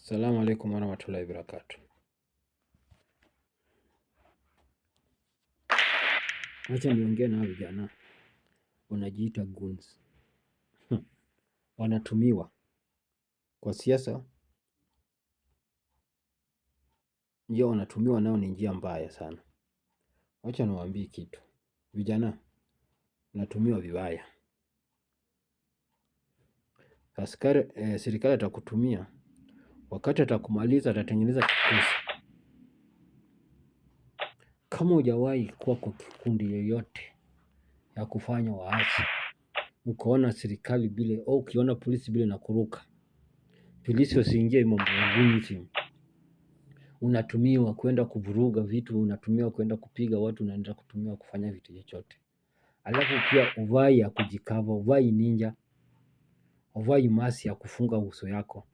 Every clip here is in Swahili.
Assalamu alaikum warahmatullahi wabarakatuh. Acha niongee na vijana wanajiita goons. Wanatumiwa kwa siasa, njia wanatumiwa nao ni njia mbaya sana. Acha niwaambie kitu, vijana wanatumiwa vibaya. Serikali atakutumia, wakati atakumaliza atatengeneza kikosi. Kama hujawahi kuwa kwa kikundi yoyote ya kufanya waasi, ukaona serikali vile au ukiona polisi vile na kuruka, polisi wasiingie mambo ya goons. Unatumiwa kwenda kuvuruga vitu, unatumiwa kwenda kupiga watu, unaenda kutumiwa kufanya vitu chochote. Alafu pia uvai ya kujikava, uvai ninja, uvai masi ya kufunga uso yako.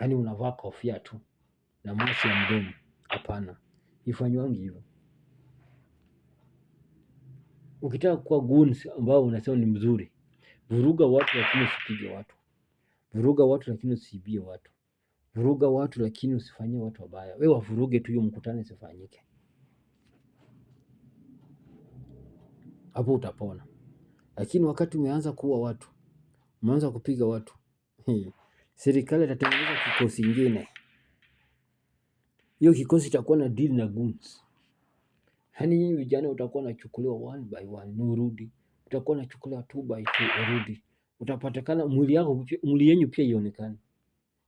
Yaani unavaa kofia tu na masi ya mdomo. Hapana, ifanywangi hivyo. Ukitaka kuwa goons ambao unasema ni mzuri, vuruga watu lakini usipige watu. Vuruga watu lakini usiibie watu. Vuruga watu lakini usifanyie watu wabaya. Wewe wavuruge tu, hiyo mkutano isifanyike. Hapo utapona. Lakini wakati umeanza kuua watu, umeanza kupiga watu, serikali itatengeneza kikosi ingine. Hiyo kikosi itakuwa na deal na goons. Yaani nyinyi vijana utakuwa unachukuliwa one by one na urudi. Utakuwa unachukuliwa 2 by 2 urudi. Utapatikana mwili yenu pia ionekane.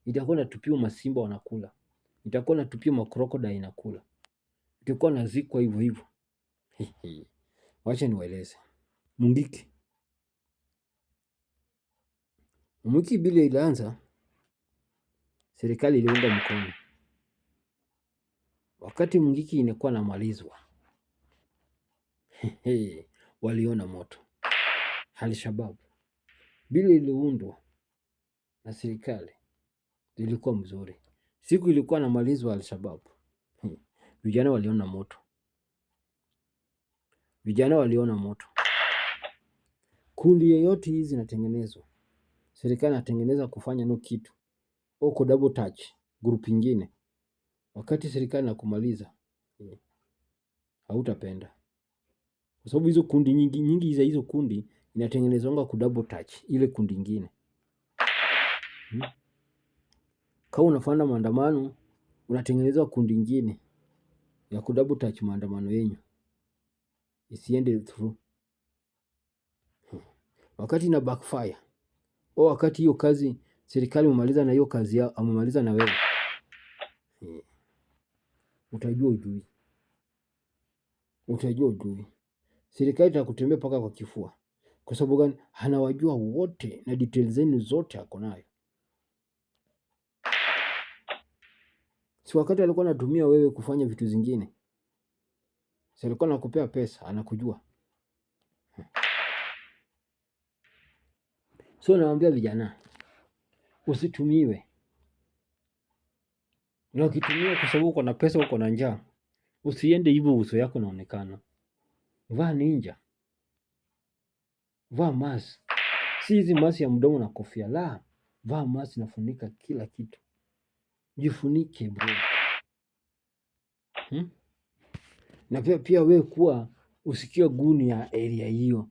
Itakuwa natupiwa masimba wanakula. Itakuwa natupiwa macrocodile inakula. Itakuwa nazikwa hivyo hivyo. Wacha niwaeleze. Mungiki bila ilianza, serikali iliunga mkono. Wakati Mungiki inakuwa namalizwa, waliona moto. Al-Shabaab bila iliundwa na serikali ilikuwa mzuri. Siku ilikuwa namalizwa Al-Shabaab, vijana waliona moto. Vijana waliona moto. Kundi yoyote hizi zinatengenezwa, serikali inatengeneza kufanya no kitu au ku double touch group ingine. Wakati serikali inakumaliza, hautapenda. Kwa sababu hizo kundi nyingi za hizo kundi inatengenezwanga ku double touch ile kundi ingine. Kama unafanya maandamano, unatengenezwa kundi ingine ya ku double touch maandamano yenu isiende through. Wakati ina backfire, au wakati hiyo kazi serikali umemaliza na hiyo kazi yao, amemaliza na wewe, utajua ujui. Serikali itakutembea paka kwa kifua. Kwa sababu gani? Anawajua wote na details zenu zote ako nayo. Si wakati alikuwa anatumia wewe kufanya vitu zingine, si alikuwa anakupea pesa, anakujua. So nawaambia vijana, usitumiwe. Na ukitumiwa kwa sababu uko na pesa, uko na njaa, usiende hivyo uso yako inaonekana. Vaa ninja, vaa mask. Si hizi mask ya mdomo na kofia, la, vaa mask inafunika kila kitu. Jifunike bro. Na pia wewe kuwa usikie guni ya area hiyo.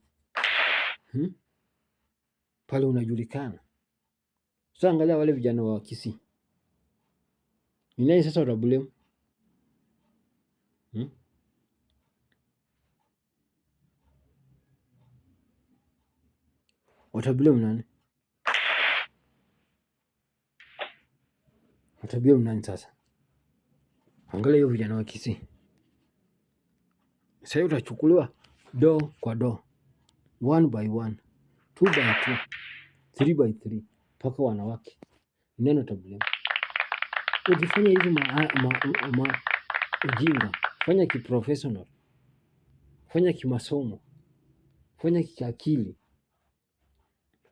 Pale unajulikana. Sasa angalia wale vijana wa Kisii. Ni nani sasa watablame? Watablame nani? Watablame nani sasa? Angalia hiyo vijana wa Kisii. Sasa utachukuliwa door kwa door, 1 by 1, 2 by 2, 3 by 3, mpaka wanawake. Nani watablame? Ukifanya hizi ujinga, fanya kiprofessional, fanya kimasomo, fanya kiakili.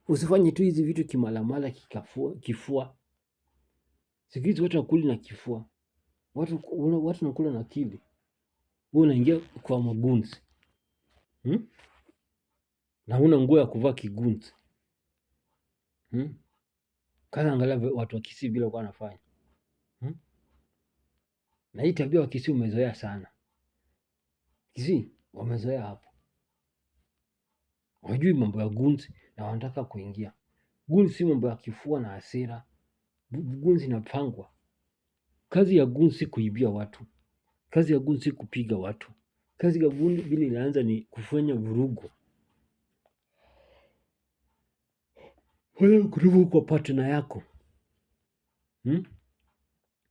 Usifanye tu hizi vitu kimalamala, kifua. Siku hizi watu wakuli na kifua. Watu nakula na akili. Wewe unaingia kwa magunzi. Na huna nguo ya kuvaa kigunzi. Kaza angalia watu wa Kisii vile walikuwa wanafanya. Na hii tabia Wakisii umezoea sana. Kisii wamezoea hapo, wajui mambo ya gunzi na wanataka kuingia. Gunzi si mambo ya kifua na hasira. Gunzi inapangwa. Kazi ya gunzi si kuibia watu, kazi ya gunzi si kupiga watu. Kazi ya gunzi vile inaanza ni kufanya vurugu. Wewe kurubu kwa partner yako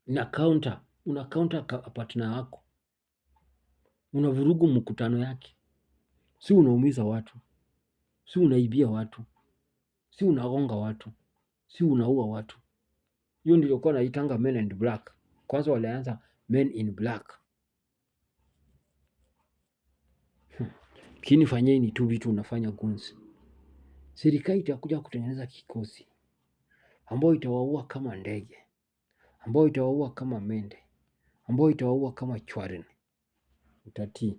una counter partner yako, unavurugu mkutano yake, si unaumiza watu, si unaibia watu, si unagonga watu, si unaua watu. Hiyo ndio kwa naitanga Men in Black. Kwanza walianza Men in Black. Lakini fanyeni tu vitu unafanya gunzi. Serikali itakuja kutengeneza kikosi ambao itawaua kama ndege, ambao itawaua kama mende, ambao itawaua kama chwari. Utatii.